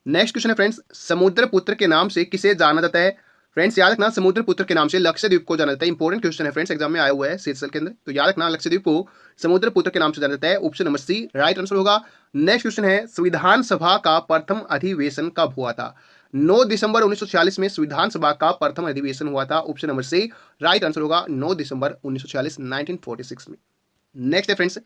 Next question है friends, समुद्रपुत्र के नाम से किसे जाना जाता है? फ्रेंड्स याद रखना, समुद्रपुत्र के नाम से लक्षद्वीप को जाना जाता है। इंपॉर्टेंट क्वेश्चन है फ्रेंड्स, एग्जाम में आया हुआ है शीर्षक के अंदर, तो याद रखना लक्षद्वीप को समुद्रपुत्र के नाम से जाना जाता है। Option number C right answer होगा। नेक्स्ट क्वेश्चन है, संविधान सभा का प्रथम अधिवेशन कब हुआ था? 9 दिसंबर 1946 में संविधान सभा का प्रथम अधिवेशन हुआ था। Option number C right answer होगा, 9 दिसंबर 1946 1946 में। नेक्स्ट है फ्रेंड्स,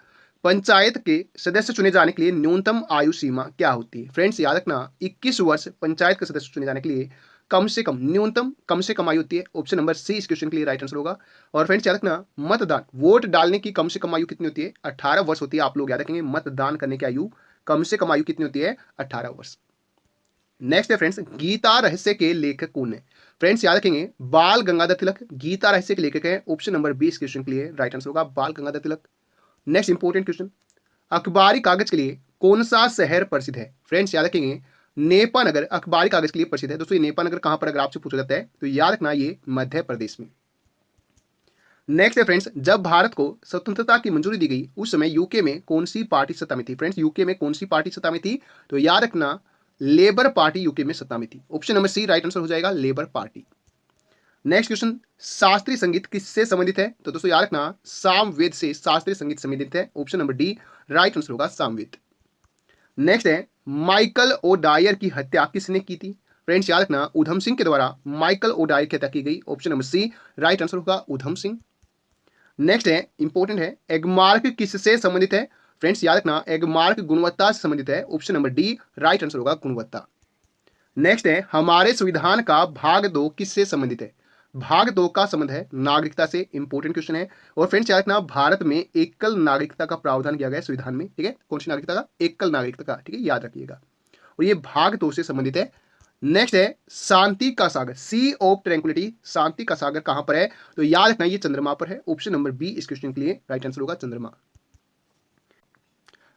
पंचायत के सदस्य चुने जाने के लिए न्यूनतम आयु सीमा क्या होती है? फ्रेंड्स याद रखना, 21 वर्ष पंचायत के सदस्य चुने जाने के लिए कम से कम, न्यूनतम कम से कम आयु होती है। ऑप्शन नंबर सी इस क्वेश्चन के लिए राइट आंसर होगा। और फ्रेंड्स याद रखना, मतदान वोट डालने की कम से कम आयु कितनी होती है? 18 वर्ष होती है। आप लोग याद रखेंगे, मतदान करने की आयु कम से कम आयु कितनी होती है? 18 वर्ष। नेक्स्ट है फ्रेंड्स, गीता रहस्य के लेखक कौन है? फ्रेंड्स याद रखेंगे, बाल गंगाधर तिलक गीता रहस्य के लेखक है। ऑप्शन नंबर बी इस क्वेश्चन के लिए राइट आंसर होगा, बाल Gangadhar Tilak. Next important question, अखबारी कागज के लिए कौन सा शहर प्रसिद्ध है? फ्रेंड्स याद रखेंगे, नेपानगर अखबारी कागज के लिए प्रसिद्ध है। दोस्तों ये नेपानगर कहां पर, अगर आपसे पूछा जाता है तो याद रखना ये मध्य प्रदेश में। नेक्स्ट है फ्रेंड्स, जब भारत को स्वतंत्रता की मंजूरी दी गई उस समय यूके में कौन सी पार्टी सत्ता में थी? फ्रेंड्स यूके में कौन सी पार्टी सत्ता में थी? तो याद रखना लेबर पार्टी यूके में सत्ता में थी। Option number C right answer हो जाएगा, लेबर पार्टी। नेक्स्ट क्वेश्चन, शास्त्रीय संगीत किससे संबंधित है? तो दोस्तों याद रखना, सामवेद से शास्त्रीय संगीत संबंधित है। Option number D right answer होगा, सामवेद। नेक्स्ट है, माइकल ओ डायर की हत्या किसने की थी? फ्रेंड्स याद रखना, उधम सिंह के द्वारा माइकल ओ डायर की हत्या की गई। Option number C right answer होगा, उधम सिंह। नेक्स्ट है, इंपॉर्टेंट है, एगमार्क किससे संबंधित है? फ्रेंड्स याद रखना, एगमार्क गुणवत्ता से संबंधित है। Option number D right answer होगा, गुणवत्ता। नेक्स्ट है, हमारे संविधान का भाग 2 किससे संबंधित है? भाग 2 का संबंध है नागरिकता से। इंपॉर्टेंट क्वेश्चन है। और फ्रेंड्स याद रखना, भारत में एकल नागरिकता का प्रावधान किया गया है संविधान में, ठीक है? कौन सी नागरिकता का? एकल नागरिकता का, ठीक है, याद रखिएगा। और ये भाग 2 से संबंधित है। नेक्स्ट है, शांति का सागर सी ऑफ ट्रैंक्विलिटी, शांति का सागर कहां पर है? तो याद रखना ये चंद्रमा पर है। ऑप्शन नंबर बी इस क्वेश्चन के लिए राइट आंसर होगा, चंद्रमा।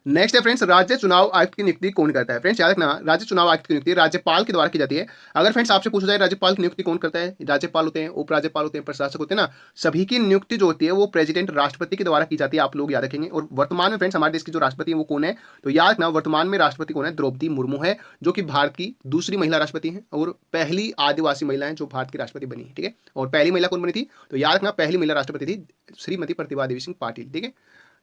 नेक्स्ट है फ्रेंड्स, राज्य चुनाव आयुक्त की नियुक्ति कौन करता है? फ्रेंड्स याद रखना, राज्य चुनाव आयुक्त की नियुक्ति राज्यपाल के द्वारा की जाती है। अगर फ्रेंड्स आपसे पूछा जाए राज्यपाल की नियुक्ति कौन करता है? राज्यपाल होते हैं, उपराज्यपाल होते हैं, प्रशासक होते हैं ना, सभी की नियुक्ति जो होती है वो प्रेसिडेंट राष्ट्रपति के द्वारा की जाती है। आप लोग याद रखेंगे। और वर्तमान में फ्रेंड्स हमारे देश की जो राष्ट्रपति है वो कौन है? तो याद रखना, वर्तमान में राष्ट्रपति कौन है? द्रौपदी मुर्मू है, जो कि भारत की दूसरी महिला राष्ट्रपति है और पहली आदिवासी महिला है जो भारत की राष्ट्रपति बनी है, ठीक है? और पहली महिला कौन बनी थी? तो याद रखना, पहली महिला राष्ट्रपति थी श्रीमती प्रतिभा देवी सिंह पाटिल, ठीक है?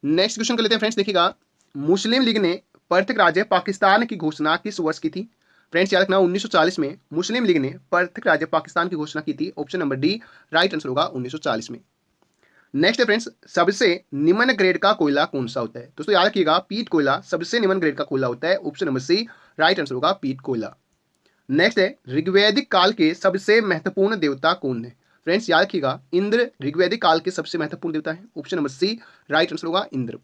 नेक्स्ट क्वेश्चन कर लेते हैं फ्रेंड्स, देखिएगा, मुस्लिम लीग ने पृथक राज्य पाकिस्तान की घोषणा किस वर्ष की थी? फ्रेंड्स याद रखना, 1940 में मुस्लिम लीग ने पृथक राज्य पाकिस्तान की घोषणा की थी। Option number D right answer होगा, 1940 में। नेक्स्ट है फ्रेंड्स, सबसे निम्न ग्रेड का कोयला कौन सा होता है? दोस्तों याद रखिएगा, पीट कोयला सबसे निम्न ग्रेड का कोयला होता है। Option number C right answer होगा, पीट कोयला। नेक्स्ट है, ऋग्वैदिक काल के सबसे महत्वपूर्ण देवता कौन है? फ्रेंड्स याद रखिएगा, इंद्र ऋग्वैदिक काल के सबसे महत्वपूर्ण देवता है। Option number C right answer होगा, इंद्र।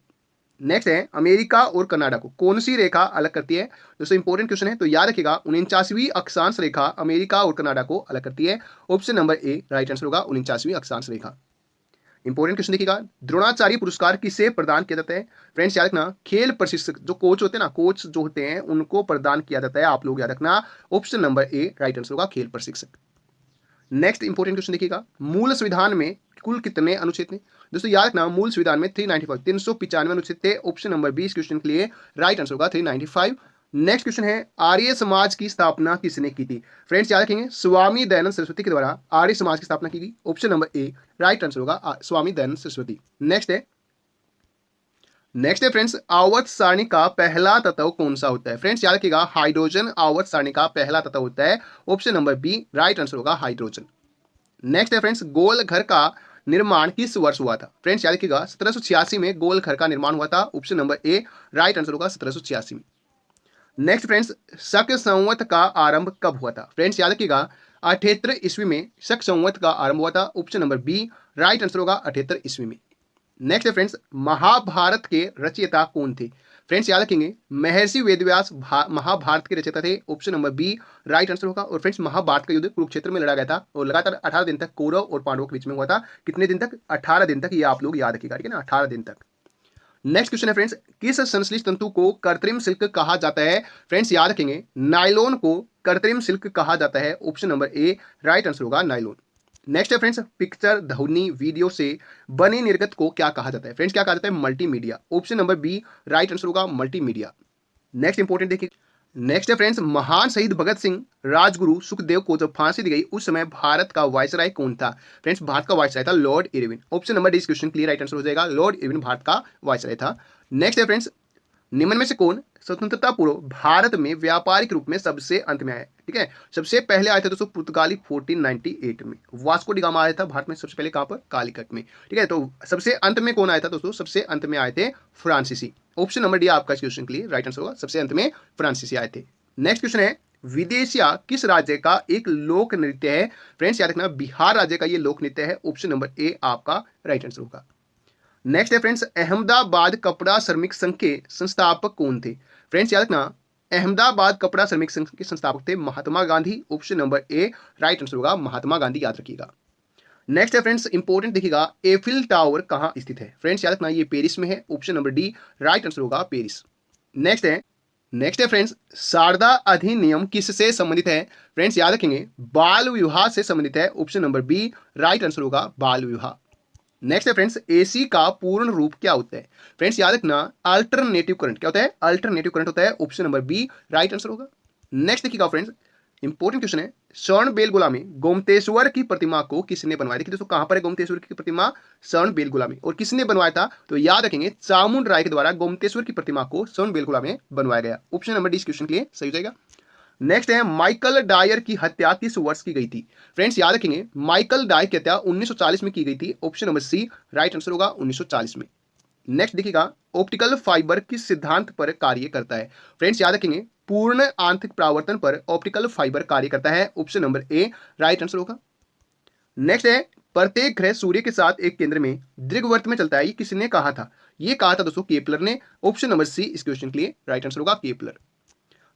नेक्स्ट है, अमेरिका और कनाडा को कौन सी रेखा अलग करती है? दोस्तों इंपॉर्टेंट क्वेश्चन है, तो याद रखिएगा 49वीं अक्षांश रेखा अमेरिका और कनाडा को अलग करती है। Option number A right answer होगा, 49वीं अक्षांश रेखा। इंपॉर्टेंट क्वेश्चन देखिएगा, द्रोणाचार्य पुरस्कार किसे प्रदान किया जाता है? फ्रेंड्स याद रखना, खेल प्रशिक्षक जो कोच होते हैं ना, कोच जो होते हैं उनको प्रदान किया जाता है। आप लोग याद रखना, option number A right answer होगा, खेल प्रशिक्षक। नेक्स्ट इंपॉर्टेंट क्वेश्चन देखिएगा, मूल संविधान में कुल कितने अनुच्छेद थे? दोस्तों याद रखना, मूल संविधान में 395 अनुच्छेद थे। ऑप्शन नंबर बी इस क्वेश्चन के लिए राइट आंसर होगा, 395। नेक्स्ट क्वेश्चन है, आर्य समाज की स्थापना किसने की थी? फ्रेंड्स याद रखेंगे, स्वामी दयानंद सरस्वती के द्वारा आर्य समाज की स्थापना की गई। Option number A right answer होगा, स्वामी दयानंद सरस्वती। नेक्स्ट है फ्रेंड्स, आवर्त सारणी का पहला तत्व कौन सा होता है? फ्रेंड्स याद रखिएगा, हाइड्रोजन आवर्त सारणी का पहला तत्व होता है। Option number B right answer होगा, हाइड्रोजन। नेक्स्ट है फ्रेंड्स, गोल घर का निर्माण किस वर्ष हुआ था? फ्रेंड्स याद रखिएगा, 1786 में गोल घर का निर्माण हुआ था। Option number A right answer होगा, 1786 में। नेक्स्ट फ्रेंड्स, शक संवत का आरंभ कब हुआ था? फ्रेंड्स याद रखिएगा, 78 ईस्वी में शक संवत का आरंभ हुआ था। Option number B right answer होगा, 78 ईस्वी में। नेक्स्ट है फ्रेंड्स, महाभारत के रचयिता कौन थे? फ्रेंड्स याद रखेंगे, महर्षि वेदव्यास महाभारत के रचयिता थे। Option number B right answer होगा। और फ्रेंड्स, महाभारत का युद्ध कुरुक्षेत्र में लड़ा गया था और लगातार 18 दिन तक कौरव और पांडवों के बीच में हुआ था। कितने दिन तक? 18 दिन तक। ये आप लोग याद रखिएगा, ठीक है ना, 18 दिन तक। नेक्स्ट क्वेश्चन है फ्रेंड्स, किस संश्लिष्ट तंतु को कृत्रिम सिल्क कहा जाता है? फ्रेंड्स याद रखेंगे, नायलॉन को कृत्रिम सिल्क कहा जाता है। Option number A right answer होगा, नायलॉन। नेक्स्ट है फ्रेंड्स, पिक्चर ध्वनि वीडियो से बने निर्गत को क्या कहा जाता है? फ्रेंड्स क्या कहा जाता है? Multimedia. Option number B right answer होगा, मल्टीमीडिया। नेक्स्ट इंपॉर्टेंट देखिए, नेक्स्ट है फ्रेंड्स, महान शहीद भगत सिंह राजगुरु सुखदेव को जब फांसी दी गई उस समय भारत का वायसराय कौन था? फ्रेंड्स भारत का वायसराय था Lord Irwin. Option number D इस क्वेश्चन क्लियर राइट आंसर हो जाएगा, लॉर्ड इरविन भारत का वायसराय था। नेक्स्ट है फ्रेंड्स, निम्न में से कौन स्वतंत्रता पूर्व भारत में व्यापारिक रूप में सबसे अंत में आया? ठीक है, सबसे पहले आए थे दोस्तों पुर्तगाली 1498 में। वास्को डी गामा आया था भारत में सबसे पहले, कहां पर? कालीकट में। ठीक है, तो सबसे अंत में कौन आया था दोस्तों? सबसे अंत में आए थे फ्रांसीसी। ऑप्शन नंबर डी आपका इस क्वेश्चन के लिए राइट आंसर होगा, सबसे अंत में फ्रांसीसी आए थे। नेक्स्ट क्वेश्चन है, विदेशिया किस राज्य का एक लोक नृत्य है? फ्रेंड्स याद रखना बिहार राज्य का ये लोक नृत्य है। ऑप्शन नंबर ए आपका राइट आंसर होगा। नेक्स्ट है फ्रेंड्स, अहमदाबाद कपड़ा श्रमिक संघ के संस्थापक कौन थे? फ्रेंड्स याद रखना अहमदाबाद कपड़ा श्रमिक संघ के संस्थापक थे Mahatma Gandhi. Option number A right answer होगा, महात्मा गांधी, याद रखिएगा। नेक्स्ट है फ्रेंड्स, इंपॉर्टेंट देखिएगा, एफिल टावर कहां स्थित है? फ्रेंड्स याद रखना ये पेरिस में है। Option number D right answer होगा, पेरिस। नेक्स्ट है फ्रेंड्स, शारदा अधिनियम किससे संबंधित है? फ्रेंड्स याद रखेंगे बाल विवाह से संबंधित है। Option number B right answer होगा, बाल विवाह। नेक्स्ट है फ्रेंड्स, एसी का पूर्ण रूप क्या होता है? फ्रेंड्स याद रखना अल्टरनेटिव करंट। क्या होता है? अल्टरनेटिव करंट होता है। Option number B right answer होगा। नेक्स्ट देखिएगा फ्रेंड्स, इंपॉर्टेंट क्वेश्चन है, स्वर्ण बेलगोला में गोमतेश्वर की प्रतिमा को किसने बनवाया? देखिए दोस्तों कहां पर है गोमतेश्वर की प्रतिमा? स्वर्ण बेलगोला में। और किसने बनवाया था? तो याद रखेंगे चामुंड राय के द्वारा गोमतेश्वर की प्रतिमा को स्वर्ण बेलगोला में बनवाया गया। ऑप्शन नंबर डी इस क्वेश्चन के लिए सही हो जाएगा। नेक्स्ट है, माइकल डायर की हत्या किस वर्ष की गई थी? फ्रेंड्स याद रखेंगे माइकल डायर की हत्या 1940 में की गई थी। Option number C right answer होगा, 1940 में। नेक्स्ट देखिएगा, ऑप्टिकल फाइबर किस सिद्धांत पर कार्य करता है? फ्रेंड्स याद रखेंगे पूर्ण आंतरिक परावर्तन पर ऑप्टिकल फाइबर कार्य करता है। Option number A right answer होगा। नेक्स्ट है, प्रत्येक ग्रह सूर्य के साथ एक केंद्र में दीर्घवृत्त में चलता है, ये किसने कहा था? ये कहा था दोस्तों केपलर ने। ऑप्शन नंबर सी इस क्वेश्चन के लिए राइट आंसर होगा, केपलर।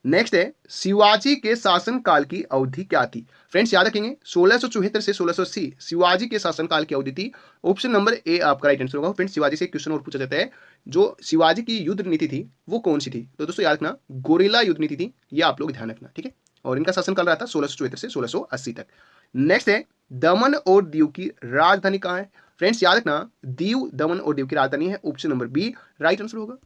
नेक्स्ट है, शिवाजी के शासन काल की अवधि क्या थी? फ्रेंड्स याद रखेंगे 1674 से 1680 शिवाजी के शासन काल की अवधि थी। ऑप्शन नंबर ए आपका राइट आंसर होगा। फ्रेंड्स शिवाजी से एक क्वेश्चन और पूछा जाता है, जो शिवाजी की युद्ध नीति थी वो कौन सी थी? तो दोस्तों याद रखना गोरिल्ला युद्ध नीति थी, ये आप लोग ध्यान रखना, ठीक है। और इनका शासन काल रहा था 1674 से 1680 तक। नेक्स्ट है, दमन और दीव की राजधानी कहाँ है? फ्रेंड्स याद रखना दीव, दमन और दीव की राजधानी है। Option number B right answer होगा।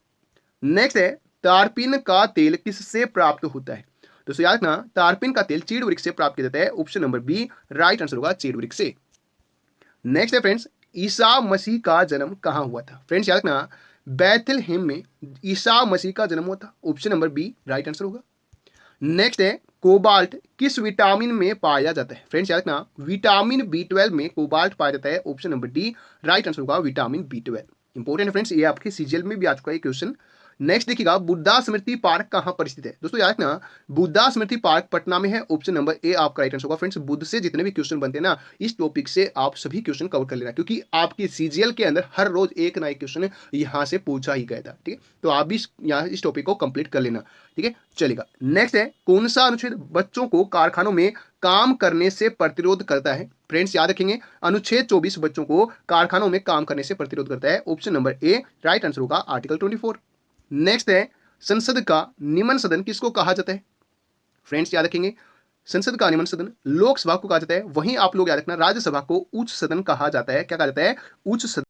नेक्स्ट है, तारपीन का तेल किससे प्राप्त होता है? दोस्तों याद रखना तारपीन का तेल चीड़ वृक्ष से प्राप्त किया जाता है। Option number B right answer होगा, चीड़ वृक्ष से। नेक्स्ट है फ्रेंड्स, ईसा मसीह का जन्म कहां हुआ था? फ्रेंड्स याद रखना बैथलहेम में ईसा मसीह का जन्म हुआ था। Option number B right answer होगा। नेक्स्ट है, कोबाल्ट किस विटामिन में पाया जाता है? फ्रेंड्स याद रखना विटामिन B12 में कोबाल्ट पाया जाता है। Option number D right answer होगा, विटामिन B12। इंपॉर्टेंट है फ्रेंड्स, ये आपके सीजीएल में भी आ चुका है क्वेश्चन। नेक्स्ट देखिएगा, बुद्धा स्मृति पार्क कहां पर स्थित है? दोस्तों याद रखना बुद्धा स्मृति पार्क पटना में है। ऑप्शन नंबर ए आपका राइट आंसर होगा। फ्रेंड्स बुद्ध से जितने भी क्वेश्चन बनते हैं ना, इस टॉपिक से आप सभी क्वेश्चन कवर कर लेना, क्योंकि आपके सीजीएल के अंदर हर रोज एक ना एक क्वेश्चन यहां से पूछा ही गया था, ठीक है। तो आप भी यहाँ इस टॉपिक को कंप्लीट कर लेना, ठीक है। चलेगा, नेक्स्ट है, कौन सा अनुच्छेद बच्चों को कारखानों में काम करने से प्रतिरोध करता है? फ्रेंड्स याद रखेंगे अनुच्छेद 24 बच्चों को कारखानों में काम करने से प्रतिरोध करता है। Option number A right answer होगा, आर्टिकल 24। नेक्स्ट है, संसद का निम्न सदन किसको कहा जाता है? फ्रेंड्स याद रखेंगे संसद का निम्न सदन लोकसभा को कहा जाता है। वहीं आप लोग याद रखना राज्यसभा को उच्च सदन कहा जाता है। क्या कहा जाता है? उच्च सदन।